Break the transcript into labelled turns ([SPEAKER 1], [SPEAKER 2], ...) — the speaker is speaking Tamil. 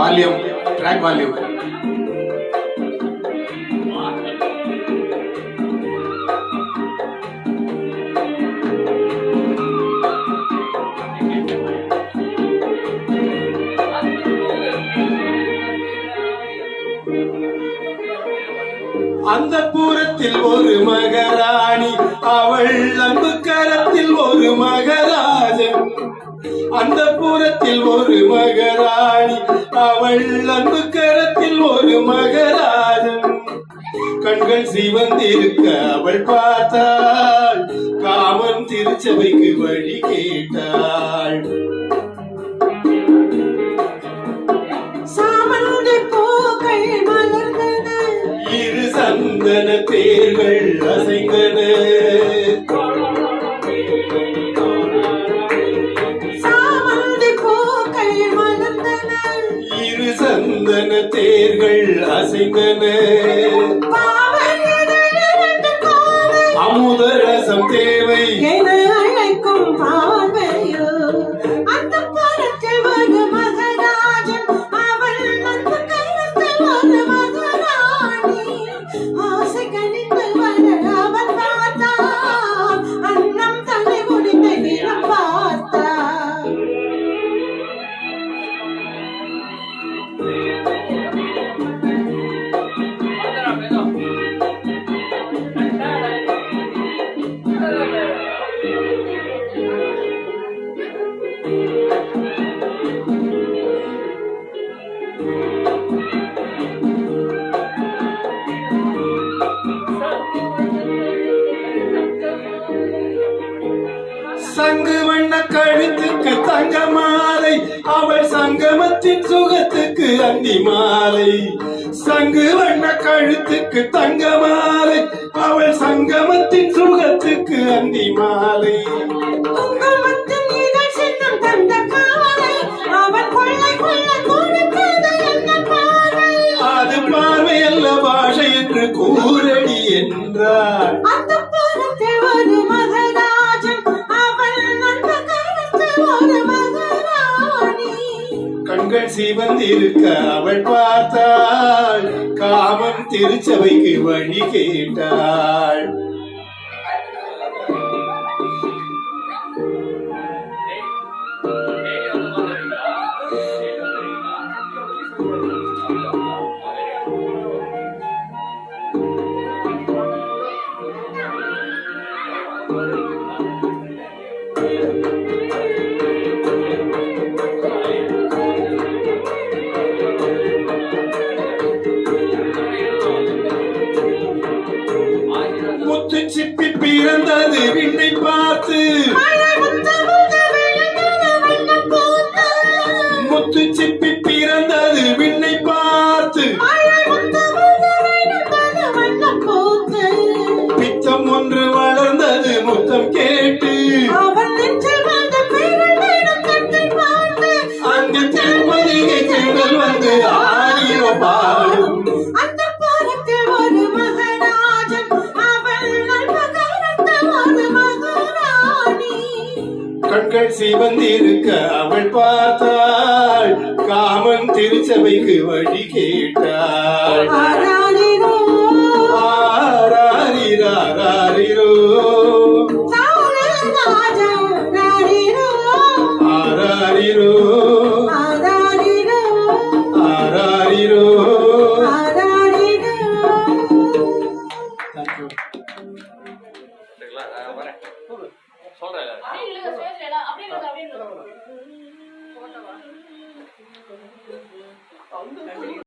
[SPEAKER 1] Volume track volume. அந்த புறத்தில் ஒரு மகராணி, அவள் அன்பு கரத்தில் ஒரு மகராஜன். அந்த புறத்தில் ஒரு மகராணி, அவள் அன்பு கரத்தில் ஒரு மகராஜன். கண்கள் சிவந்திருக்க அவள் பார்த்தாள், காமன் திருச்சபைக்கு வழி கேட்டாள். இரு சந்தன தேர்கள் அசைந்தன, இரு சந்தன தேர்கள் அசைந்தன. அமுத ரசம் தேவை
[SPEAKER 2] என அழைக்கும் பார்வையோ, அந்த புறத்தில் ஒரு மகராஜன், அவள் அன்பு கரத்தில் ஒரு மகராணி. ஆசை கணிந்து வர அவன் பார்த்தான், அன்னம் தலை முடிந்த நிறம் பார்த்தான்.
[SPEAKER 1] சங்கு வண்ண கழுத்துக்கு தங்க மாலை, அவள் சங்கமத்தின் சுகத்துக்கு அந்தி மாலை. சங்கு வண்ண கழுத்துக்கு தங்க மாலை, அவள் சங்கமத்தின் சுகத்துக்கு அந்தி மாலை. அது பார்வை அல்ல பாஷை என்று கூறடி என்றார். கண்கள் சிவந்திருக்க அவள் பார்த்தாள், காமன் திருச்சபைக்கு வழி கேட்டாள். முத்து சிப்பி பிறந்தது விண்ணை பார்த்து, முத்து சிப்பி பிறந்தது விண்ணை பார்த்து. பித்தம் ஒன்று வளர்ந்தது முத்தம் கேட்டு, அந்த திருமதிகை பெண்கள் வந்து ஆடியோ பாடும். கண்கள் சிவந்திருக்க அவள் பார்த்தாள், காமன் திருச்சபைக்கு வழி கேட்டாள். ஆராரிரோ ஆராரிரோ
[SPEAKER 3] சொல்றேன்.